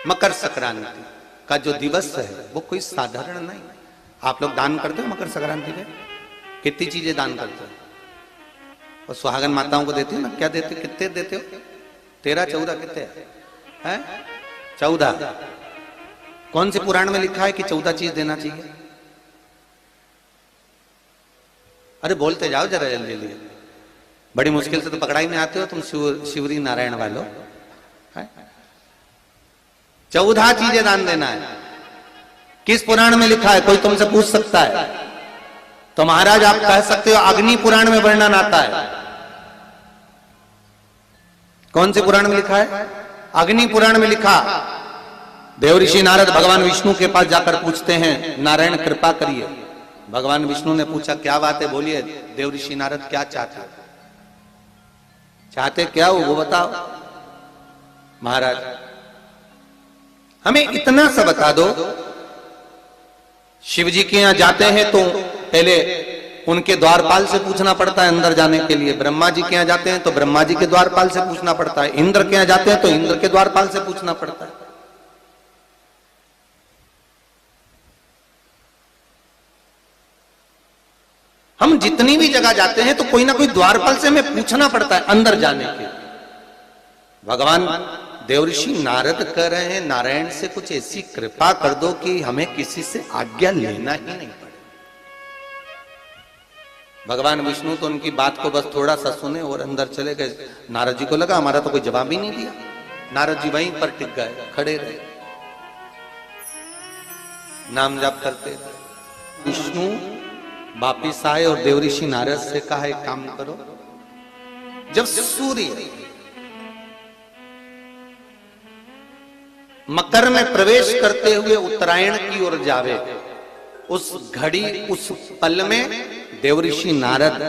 मकर संक्रांति का जो दिवस है वो कोई साधारण नहीं। आप लोग दान करते हो मकर संक्रांति में? कितनी चीजें दान करते हो? और सुहागन माताओं को देते हो ना? क्या देते हो? कितने देते हो? 13 14 कितने हैं? 14। कौन से पुराण में लिखा है कि 14 चीज देना चाहिए? अरे बोलते जाओ जरा जल्दी जल्दी, बड़ी मुश्किल से तो पकड़ाई में आते हो तुम शिवरी नारायण वालों। 14 चीजें दान देना है। किस पुराण में लिखा है? कोई तुमसे पूछ सकता है तो महाराज आप कह सकते हो अग्नि पुराण में वर्णन आता है। कौन से पुराण में लिखा है? अग्नि पुराण में लिखा। देव ऋषि नारद भगवान विष्णु के पास जाकर पूछते हैं, नारायण कृपा करिए। भगवान विष्णु ने पूछा क्या बात है, बोलिए। देव ऋषि नारद क्या चाहते? चाहते क्या हो वो बताओ महाराज, हमें इतना सा बता दो। शिव जी के यहां जाते हैं तो पहले उनके द्वारपाल से पूछना पड़ता है अंदर जाने के लिए। ब्रह्मा जी के यहां जाते हैं तो ब्रह्मा जी के द्वारपाल से पूछना पड़ता है। इंद्र के यहां जाते हैं तो इंद्र के द्वारपाल से पूछना पड़ता है। हम जितनी भी जगह जाते हैं तो कोई ना कोई द्वारपाल से हमें पूछना पड़ता है अंदर जाने के। भगवान देवऋषि नारद कह रहे हैं नारायण से कुछ ऐसी कृपा कर दो कि हमें किसी से आज्ञा लेना ही नहीं पड़े। भगवान विष्णु तो उनकी बात को बस थोड़ा सा सुने और अंदर चले गए। नारद जी को लगा हमारा तो कोई जवाब ही नहीं दिया। नारद जी वहीं पर टिक गए, खड़े रहे, नाम जाप करते। विष्णु वापिस आए और देवऋषि नारद से कहा एक काम करो, जब सूर्य मकर में प्रवेश करते हुए उत्तरायण की ओर जावे, उस घड़ी उस पल में देवऋषि नारद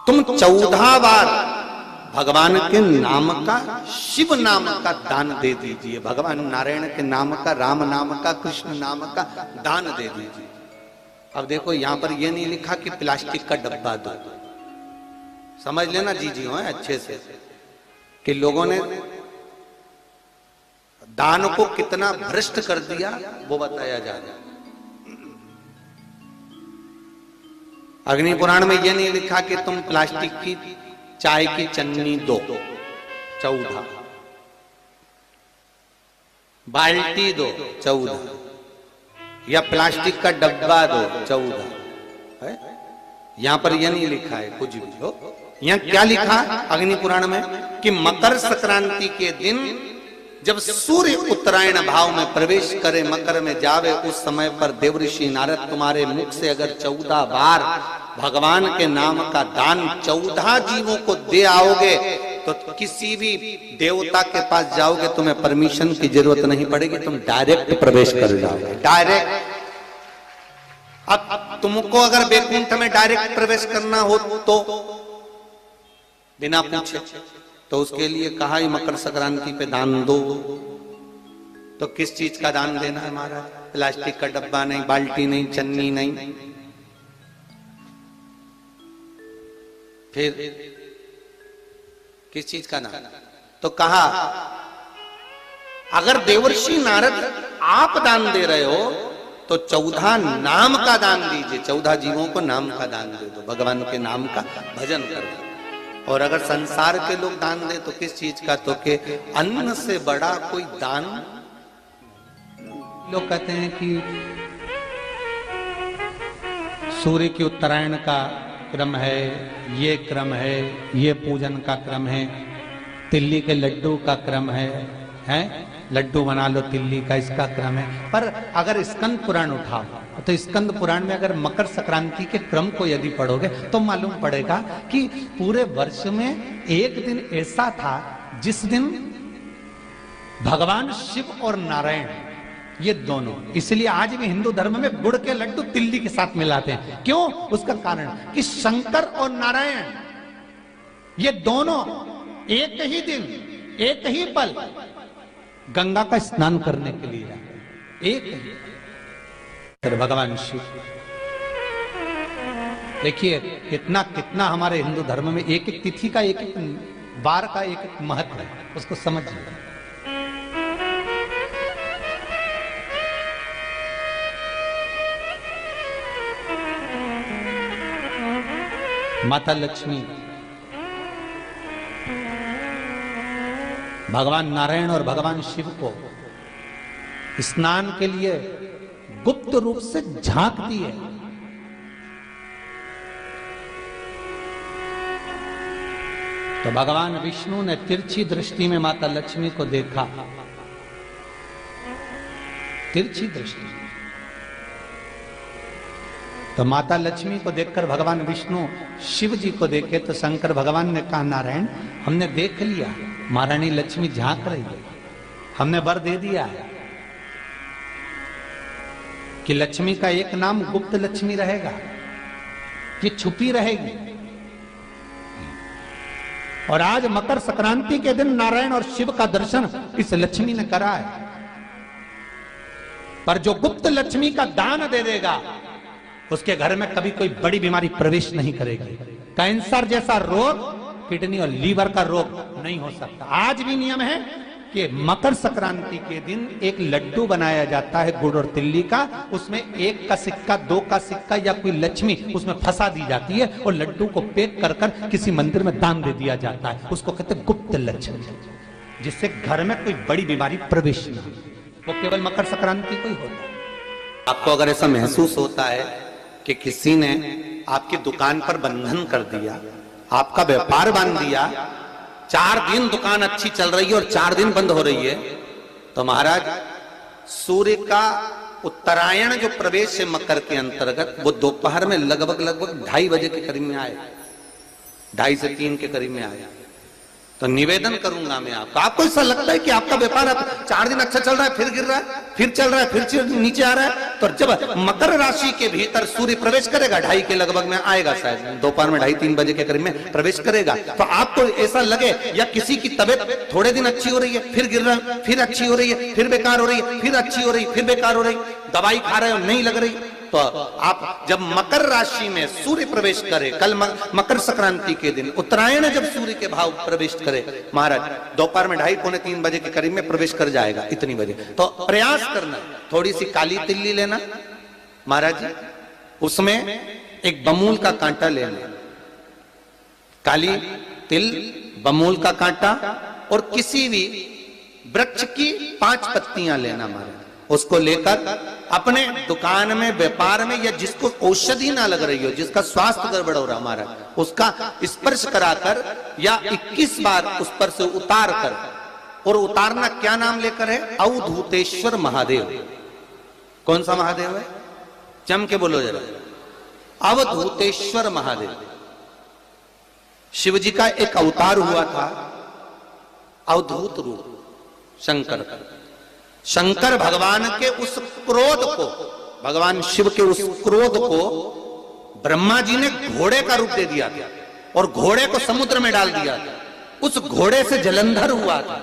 तुम 14 बार भगवान के नाम का, शिव नाम का दान दे दीजिए। भगवान नारायण के नाम का, राम नाम का, कृष्ण नाम का दान दे दीजिए। अब देखो यहां पर यह नहीं लिखा कि प्लास्टिक का डब्बा दो। समझ लेना जी हो अच्छे से कि लोगों ने दान को कितना भ्रष्ट कर दिया वो बताया जा रहा है। अग्नि पुराण में यह नहीं लिखा कि तुम प्लास्टिक की चाय की चन्नी दो 14, बाल्टी दो 14, या प्लास्टिक का डब्बा दो 14 है। यहां पर यह नहीं लिखा है कुछ भी हो। यहां क्या लिखा अग्नि पुराण में कि मकर संक्रांति के दिन जब सूर्य उत्तरायण भाव में प्रवेश करे, मकर में जावे, उस समय पर देवऋषि नारद तुम्हारे मुख से अगर 14 बार भगवान के नाम का दान 14 जीवों को दे आओगे तो किसी भी देवता के पास जाओगे तुम्हें परमिशन की जरूरत नहीं पड़ेगी, तुम डायरेक्ट प्रवेश कर जाओगे। डायरेक्ट। अब तुमको अगर बैकुंठ में डायरेक्ट प्रवेश करना हो तो बिना पूछे, तो उसके लिए कहा ही मकर संक्रांति पे दान दो। तो किस चीज का दान देना है महाराज? प्लास्टिक का डब्बा नहीं, बाल्टी नहीं, चन्नी नहीं, फिर किस चीज का दान? तो कहा अगर देवर्षि नारद आप दान दे रहे हो तो 14 नाम का दान दीजिए। 14 जीवों को नाम का दान दे दो, भगवान के नाम का भजन करो। और अगर संसार के लोग दान दे तो किस चीज का? तो के अन्न से बड़ा कोई दान। लोग कहते हैं कि सूर्य की उत्तरायण का क्रम है, ये क्रम है, ये पूजन का क्रम है, तिल्ली के लड्डू का क्रम है, लड्डू बना लो तिल्ली का, इसका क्रम है। पर अगर स्कंद पुराण उठाओ तो स्कंद पुराण में अगर मकर संक्रांति के क्रम को यदि पढ़ोगे तो मालूम पड़ेगा कि पूरे वर्ष में एक दिन ऐसा था जिस दिन भगवान शिव और नारायण ये दोनों, इसलिए आज भी हिंदू धर्म में गुड़ के लड्डू तिल्ली के साथ मिलाते हैं। क्यों? उसका कारण कि शंकर और नारायण ये दोनों एक ही दिन, एक ही पल गंगा का स्नान करने के लिए जाते। एक ही भगवान शिव। देखिए कितना कितना हमारे हिंदू धर्म में एक एक तिथि का, एक एक बार का एक एक महत्व है, उसको समझिए। माता लक्ष्मी भगवान नारायण और भगवान शिव को स्नान के लिए गुप्त रूप से झांकती है। तो भगवान विष्णु ने तिरछी दृष्टि में माता लक्ष्मी को देखा, तिरछी दृष्टि। तो माता लक्ष्मी को देखकर भगवान विष्णु शिव जी को देखे तो शंकर भगवान ने कहा, नारायण हमने देख लिया, महारानी लक्ष्मी झांक रही है, हमने वर दे दिया है कि लक्ष्मी का एक नाम गुप्त लक्ष्मी रहेगा, कि छुपी रहेगी। और आज मकर संक्रांति के दिन नारायण और शिव का दर्शन इस लक्ष्मी ने करा है। पर जो गुप्त लक्ष्मी का दान दे देगा उसके घर में कभी कोई बड़ी बीमारी प्रवेश नहीं करेगी। कैंसर जैसा रोग, किडनी और लीवर का रोग नहीं हो सकता। आज भी नियम है कि मकर संक्रांति के दिन एक लड्डू बनाया जाता है गुड़ और तिल्ली का, उसमें 1 का सिक्का, 2 का सिक्का या कोई लक्ष्मी उसमें फंसा दी जाती है और लड्डू को पैक कर कर किसी मंदिर में दान दे दिया जाता है। उसको कहते हैं गुप्त लक्ष्मी, जिससे घर में कोई बड़ी बीमारी प्रवेश न हो। वो केवल मकर संक्रांति को ही होता है। आपको अगर ऐसा महसूस होता है कि किसी ने आपकी दुकान पर बंधन कर दिया, आपका व्यापार बांध दिया, 4 दिन दुकान अच्छी चल रही है और 4 दिन बंद हो रही है, तो महाराज सूर्य का उत्तरायण जो प्रवेश है मकर के अंतर्गत, वो दोपहर में लगभग 2:30 बजे के करीब में आए, 2:30 से 3 के करीब में आए। तो निवेदन करूंगा मैं आपको ऐसा लगता है कि आपका व्यापार 4 दिन अच्छा चल रहा है, फिर गिर रहा है, फिर चल रहा है, फिर नीचे आ रहा है, तो जब मकर राशि के भीतर सूर्य प्रवेश करेगा 2:30 के लगभग में आएगा, शायद दोपहर में 2:30-3 बजे के करीब में प्रवेश करेगा, तो आपको ऐसा लगे या किसी की तबियत थोड़े दिन अच्छी हो रही है, फिर गिर रहा है, फिर अच्छी हो रही है, फिर बेकार हो रही है, फिर अच्छी हो रही है, फिर बेकार हो रही, दवाई खा रहे हो नहीं लग रही, तो आप जब मकर राशि में सूर्य प्रवेश करे, कल मकर संक्रांति के दिन उत्तरायण जब सूर्य के भाव प्रवेश करे महाराज, दोपहर में 2:30-3 बजे के करीब में प्रवेश कर जाएगा, इतनी बजे, तो प्रयास करना थोड़ी सी काली तिल्ली लेना महाराज जी, उसमें एक बमूल का कांटा लेना, काली तिल, बमूल का कांटा और किसी भी वृक्ष की 5 पत्तियां लेना महाराज, उसको लेकर अपने दुकान में, व्यापार में, या जिसको औषधि ना लग रही हो, जिसका स्वास्थ्य गड़बड़ हो रहा हमारा, उसका स्पर्श कराकर या 21 बार उस पर से उतार कर, और उतारना क्या नाम लेकर है, अवधूतेश्वर महादेव। कौन सा महादेव है, जम के बोलो जरा, अवधूतेश्वर महादेव। शिव जी का एक अवतार हुआ था, अवधूत रूप शंकर का। शंकर भगवान के उस क्रोध को, भगवान शिव के उस क्रोध को ब्रह्मा जी ने घोड़े का रूप दे दिया था और घोड़े को समुद्र में डाल दिया था। उस घोड़े से जलंधर हुआ था,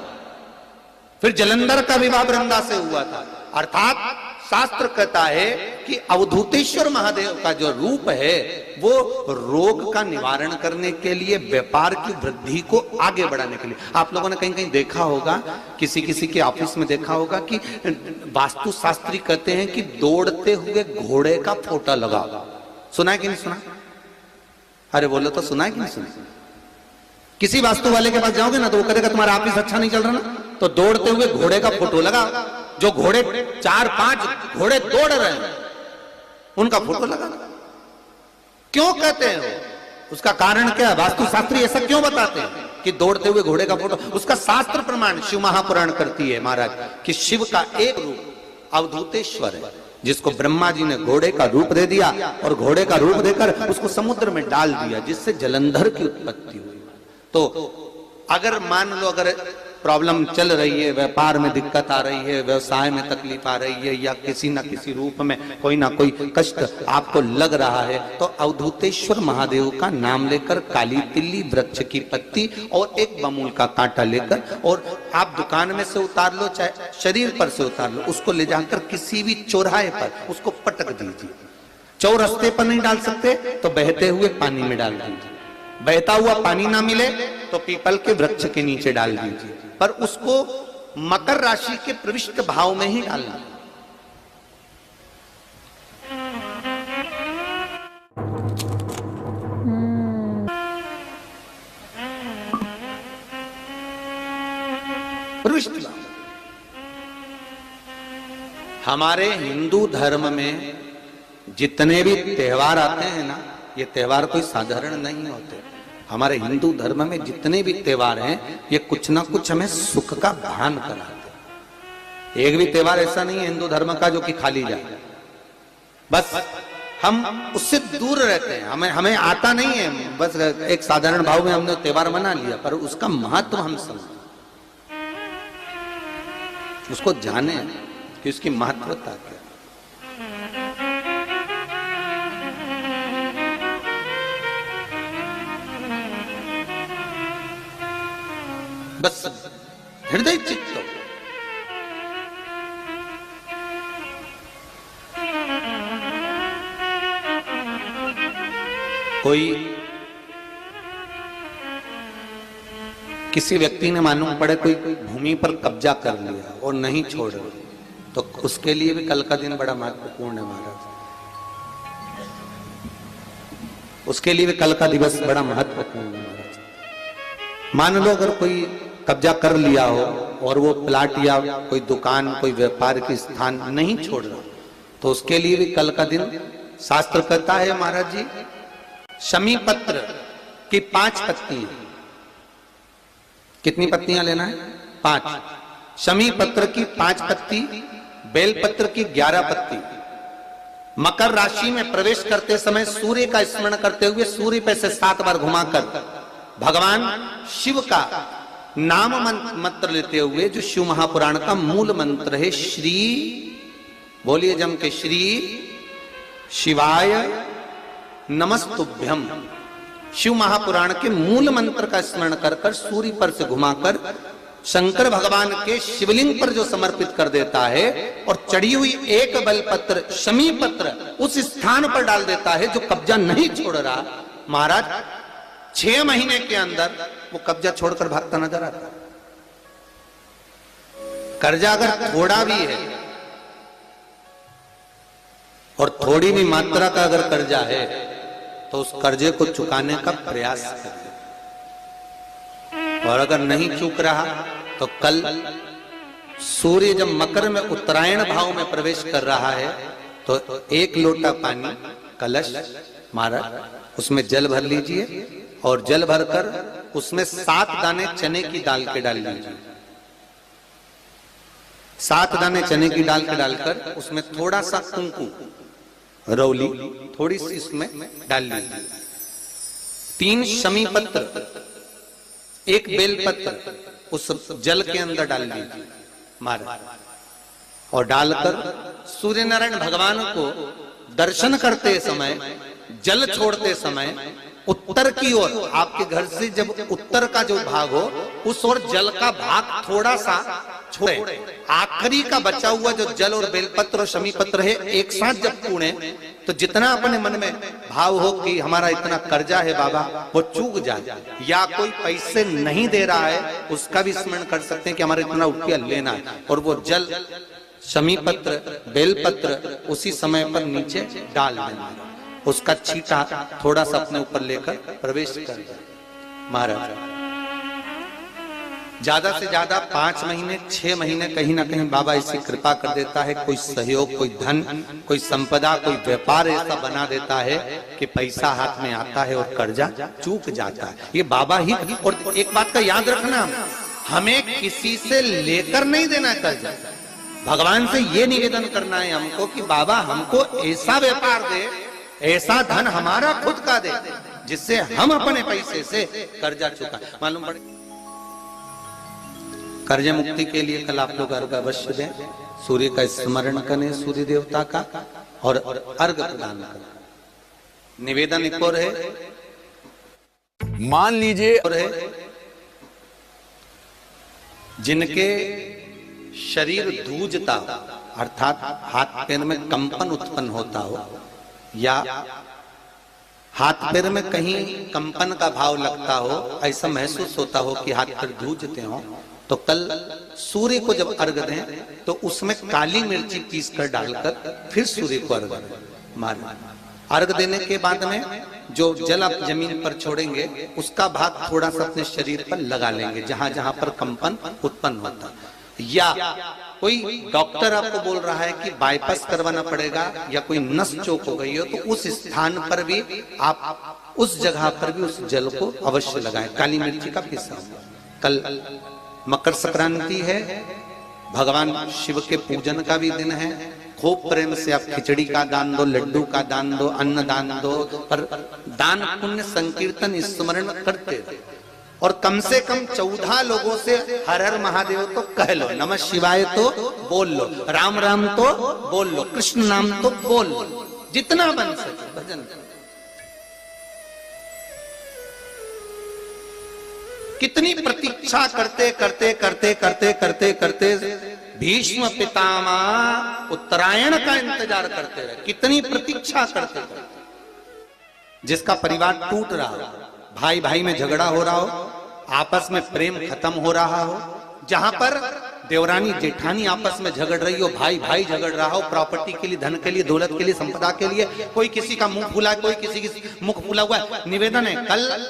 फिर जलंधर का विवाह वृंदा से हुआ था। अर्थात शास्त्र कहता है कि अवधूतेश्वर महादेव का जो रूप है वो रोग का निवारण करने के लिए, व्यापार की वृद्धि को आगे बढ़ाने के लिए। आप लोगों ने कहीं कहीं देखा होगा, किसी किसी के ऑफिस में देखा होगा कि वास्तु शास्त्री कहते हैं कि दौड़ते हुए घोड़े का फोटो लगाओ। सुना है कि नहीं सुना? अरे बोलो तो, सुना है कि नहीं सुना? किसी वास्तु वाले के पास जाओगे ना तो वो कहेगा तुम्हारा ऑफिस अच्छा नहीं चल रहा ना, तो दौड़ते हुए घोड़े का फोटो लगाओ। जो घोड़े 4-5 घोड़े दौड़ रहे हैं उनका फोटो लगाना। क्यों कहते हैं वो? उसका कारण क्या है? वास्तु शास्त्री ऐसा क्यों बताते हैं कि दौड़ते हुए घोड़े का फोटो? उसका शास्त्र प्रमाण शिव महापुराण करती है महाराज कि शिव का एक रूप अवधूतेश्वर है, जिसको ब्रह्मा जी ने घोड़े का रूप दे दिया और घोड़े का रूप देकर उसको समुद्र में डाल दिया, जिससे जलंधर की उत्पत्ति हुई। तो अगर मान लो, अगर प्रॉब्लम चल रही है, व्यापार में दिक्कत आ रही है, व्यवसाय में तकलीफ आ रही है, या किसी ना किसी रूप में कोई ना कोई कष्ट आपको लग रहा है, तो अवधूतेश्वर महादेव का नाम लेकर काली तिल्ली, वृक्ष की पत्ती और एक बमूल का कांटा लेकर, और आप दुकान में से उतार लो, चाहे शरीर पर से उतार लो, उसको ले जाकर किसी भी चौराहे पर उसको पटक दीजिए। चौरस्ते पर नहीं डाल सकते तो बहते हुए पानी में डाल दीजिए। बहता हुआ पानी ना मिले तो पीपल के वृक्ष के नीचे डाल दीजिए, पर उसको मकर राशि के प्रविष्ट भाव में ही डालना। हमारे हिंदू धर्म में जितने भी त्योहार आते हैं ना, ये त्योहार कोई साधारण नहीं होते। हमारे हिंदू धर्म में जितने भी त्योहार हैं ये कुछ ना कुछ हमें सुख का भान कराते। एक भी त्योहार ऐसा नहीं है हिंदू धर्म का जो कि खाली जाए। बस हम उससे दूर रहते हैं, हमें आता नहीं है। बस एक साधारण भाव में हमने त्योहार मना लिया, पर उसका महत्व हम समझें, उसको जाने कि उसकी महत्वता क्या। बस हृदय चित्त हो। कोई किसी व्यक्ति ने मालूम पड़े कोई भूमि पर कब्जा कर लिया और नहीं छोड़ रहे, तो उसके लिए भी कल का दिन बड़ा महत्वपूर्ण है महाराज। उसके लिए भी कल का दिवस बड़ा महत्वपूर्ण है महाराज। मान लो अगर कोई कब्जा कर लिया हो और वो प्लाट या कोई दुकान, कोई व्यापार की स्थान नहीं छोड़ रहा, तो उसके लिए भी कल का दिन शास्त्र कहता है महाराज जी, शमी पत्र की 5 पत्तियां। कितनी पत्तियां लेना है? 5। शमी पत्र की 5 पत्ती, बेल पत्र की 11 पत्ती। मकर राशि में प्रवेश करते समय सूर्य का स्मरण करते हुए सूर्य पे से 7 बार घुमाकर भगवान शिव का नाम मंत्र लेते हुए, जो शिव महापुराण का मूल मंत्र है, श्री, बोलिए जम के, श्री शिवाय नमस्तुभ्यम। शिव महापुराण के मूल मंत्र का स्मरण कर कर सूर्य पर से घुमाकर शंकर भगवान के शिवलिंग पर जो समर्पित कर देता है और चढ़ी हुई एक बेलपत्र शमी पत्र उस स्थान पर डाल देता है जो कब्जा नहीं छोड़ रहा, महाराज 6 महीने के अंदर वो कब्जा छोड़कर भागता नजर आता है। कर्जा अगर थोड़ा भी है और थोड़ी भी मात्रा का अगर कर्जा है तो उस कर्जे को चुकाने का प्रयास करें, और अगर नहीं चूक रहा तो कल सूर्य जब मकर में उत्तरायण भाव में प्रवेश कर रहा है तो 1 लोटा पानी कलश महाराज उसमें जल भर लीजिए और जल भरकर उसमें 7 दाने चने की दाल के डाल लीजिए। 7 दाने चने की दाल के डालकर उसमें थोड़ा सा कुंकुम रौली थोड़ी सी इसमें डाल लीजिए। 3 शमी पत्र, 1 बेल पत्र उस जल के अंदर डाल लीजिए महाराज, और डालकर सूर्य नारायण भगवान को दर्शन करते समय, जल छोड़ते समय उत्तर की ओर, आपके घर से जब उत्तर का जो भाग हो उस ओर जल का भाग थोड़ा सा छोड़े। आखिरी का बचा हुआ जो जल और बेलपत्र और शमी पत्र है एक साथ जब पूणे तो जितना अपने मन में भाव हो कि हमारा इतना कर्जा है बाबा वो चूक जाए, या कोई पैसे नहीं दे रहा है उसका भी स्मरण कर सकते हैं कि हमारा इतना रुपया लेना है, और वो जल शमी पत्र बेलपत्र उसी समय पर नीचे डाल देना, उसका छींटा थोड़ा सा अपने ऊपर लेकर प्रवेश कर महाराज। ज्यादा से ज्यादा 5 महीने 6 महीने कहीं ना कहीं बाबा इसकी कृपा कर देता है, कोई सहयोग, कोई धन, कोई संपदा, कोई व्यापार ऐसा बना देता है कि पैसा हाथ में आता है और कर्जा चूक जाता है। ये बाबा ही। और एक बात का याद रखना, हमें किसी से लेकर नहीं देना कर्जा, भगवान से ये निवेदन करना है हमको कि बाबा हमको ऐसा व्यापार दे, ऐसा धन हमारा खुद का दे जिससे हम अपने पैसे से कर्जा चुका। मालूम पड़े कर्ज मुक्ति के लिए कल आप लोग अर्घ अवश्य दें, सूर्य का स्मरण करें, सूर्य देवता का, और अर्घ प्रदान करें। निवेदन एक और है, मान लीजिए और है जिनके शरीर धूजता हो, अर्थात हाथ पैर में कंपन उत्पन्न होता हो, या हाथ पैर में कहीं कंपन का भाव लगता हो, ऐसा महसूस होता हो कि हाथ पैर धूजते हो, तो कल सूर्य को जब अर्घ दें तो उसमें काली मिर्ची पीस कर डालकर फिर सूर्य को अर्घ मारें। अर्घ देने के बाद में जो जल आप जमीन पर छोड़ेंगे उसका भाग थोड़ा सा अपने शरीर पर लगा लेंगे, जहां जहां पर कंपन उत्पन्न होता। या कोई डॉक्टर आपको बोल रहा है कि बाईपास करवाना पड़ेगा या कोई नस चोक हो गई हो, तो उस स्थान पर भी आप उस जगह पर भी उस जल को अवश्य लगाएं। काली मिर्ची का पिसा हुआ। कल मकर संक्रांति है, भगवान शिव के पूजन का भी दिन है। खूब प्रेम से आप खिचड़ी का दान दो, लड्डू का दान दो, अन्न दान दो, पर दान पुण्य संकीर्तन स्मरण करते रहो। और कम से कम 14 लोगों से हर हर महादेव तो कह लो, नमः शिवाय तो बोल लो, राम राम तो बोल लो, कृष्ण नाम तो बोल लो, जितना बन सके भजन। कितनी प्रतीक्षा करते करते करते करते करते करते भीष्म पितामह उत्तरायण का इंतजार करते रहे। कितनी प्रतीक्षा करते करते, जिसका परिवार टूट रहा हो, भाई भाई में झगड़ा हो रहा हो, आपस में प्रेम खत्म हो रहा हो, जहां पर देवरानी जेठानी आपस में झगड़ रही हो, भाई भाई झगड़ रहा हो, प्रॉपर्टी के लिए, धन के लिए, दौलत के लिए, संपदा के लिए, कोई किसी का मुंह फूला, कोई किसी की मुख फूला हुआ है। निवेदन है, कल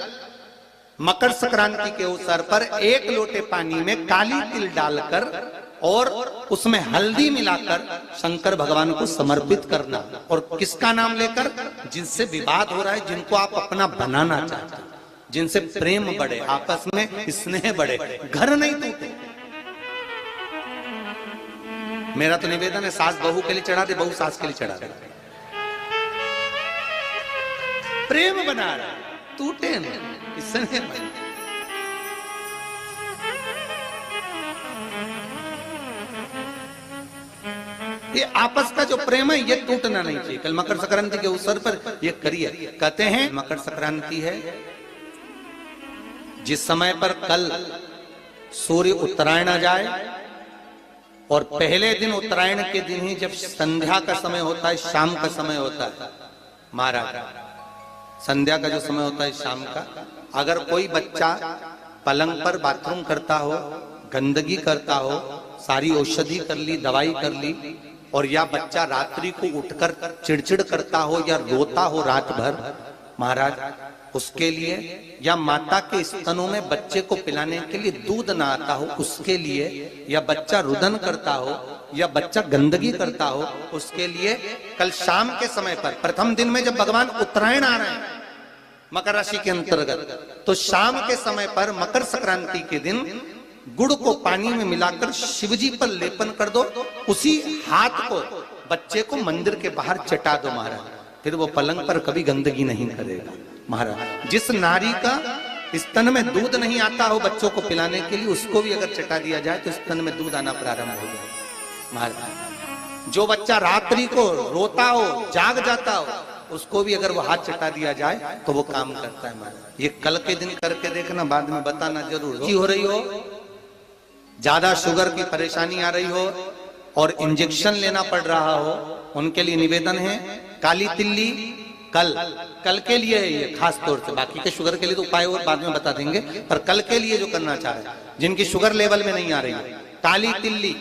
मकर संक्रांति के अवसर पर 1 लोटे पानी में काली तिल डालकर और उसमें हल्दी मिलाकर शंकर भगवान को समर्पित करना। और किसका नाम लेकर? जिनसे विवाद हो रहा है, जिनको आप अपना बनाना चाहते हैं, जिनसे प्रेम बढ़े, आपस में स्नेह बढ़े, घर नहीं टूटे। मेरा तो निवेदन है, सास बहू के लिए चढ़ा दे, बहू सास के लिए चढ़ा दे, प्रेम बना रहा, टूटे नहीं, स्नेह बढ़े। ये आपस का जो प्रेम है ये टूटना नहीं चाहिए। कल मकर संक्रांति के अवसर पर ये करिए। कहते हैं मकर संक्रांति है, जिस समय पर कल सूर्य उत्तरायण आ जाए और पहले दिन उत्तरायण के दिन ही जब संध्या का समय होता है, शाम का समय होता है, महाराज संध्या का जो समय होता है शाम का, अगर कोई बच्चा पलंग पर बाथरूम करता हो, गंदगी करता हो, सारी औषधि कर ली, दवाई कर ली, और या बच्चा रात्रि को उठकर चिड़चिड़ करता हो या रोता हो रात भर, महाराज उसके लिए, या माता के स्तनों में बच्चे को पिलाने के लिए दूध ना आता हो उसके लिए, या बच्चा रुदन करता हो या बच्चा गंदगी करता हो उसके लिए, कल शाम के समय पर, प्रथम दिन में जब भगवान उत्तरायण आ रहे हैं मकर राशि के अंतर्गत, तो शाम के समय पर मकर संक्रांति के दिन गुड़ को पानी में मिलाकर शिवजी पर लेपन कर दो। उसी हाथ को बच्चे को मंदिर के बाहर चटा दो महाराज, फिर वो पलंग पर कभी गंदगी नहीं करेगा महाराज। जिस नारी का स्तन में दूध नहीं आता हो बच्चों को पिलाने के लिए, उसको भी अगर चटा दिया जाए तो स्तन में दूध आना प्रारंभ हो जाए महाराज। जो बच्चा रात्रि को रोता हो, जाग जाता हो, उसको भी अगर वो हाथ चटा दिया जाए तो वो काम करता है महाराज। ये कल के दिन करके देखना, बाद में बताना जरूर। हो रही हो, ज्यादा शुगर की परेशानी आ रही हो और इंजेक्शन लेना पड़ रहा हो, उनके लिए निवेदन है, काली तिल्ली कल के लिए है ये खास तौर से, बाकी के शुगर के लिए तो उपाय और बाद में बता देंगे, पर कल के लिए जो करना चाह रहे, जिनकी शुगर लेवल में नहीं आ रही, काली तिल्ली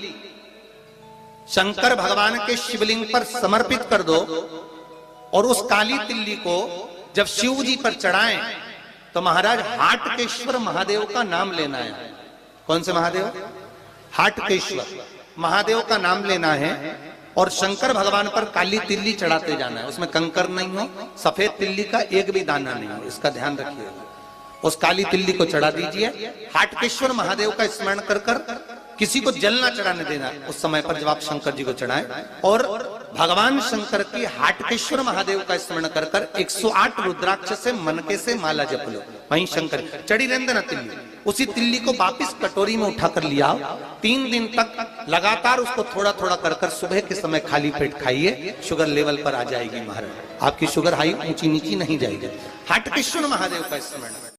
शंकर भगवान के शिवलिंग पर समर्पित कर दो। और उस काली तिल्ली को जब शिव जी पर चढ़ाएं तो महाराज हाटकेश्वर महादेव का नाम लेना है। कौन से महादेव? हाटकेश्वर महादेव का नाम लेना है और शंकर भगवान पर काली तिल्ली चढ़ाते जाना है। उसमें कंकर नहीं हो, सफेद तिल्ली का एक भी दाना नहीं हो, इसका ध्यान रखिएगा। उस काली तिल्ली को चढ़ा दीजिए। हाटकेश्वर महादेव का स्मरण कर कर किसी को जल ना चढ़ाने देना उस समय पर जब आप शंकर जी को चढ़ाएं, और भगवान शंकर की हाटकेश्वर महादेव का स्मरण कर कर 108 रुद्राक्ष से मनके से माला जप लो। वहीं शंकर चढ़ी रहने देना तिल्ली, उसी तिल्ली को वापिस कटोरी में उठाकर लिया। 3 दिन तक लगातार उसको थोड़ा थोड़ा कर कर सुबह के समय खाली पेट खाइए, शुगर लेवल पर आ जाएगी महाराज। आपकी शुगर हाई ऊंची नीची नहीं जाएगी। हाटकेश्वर महादेव का स्मरण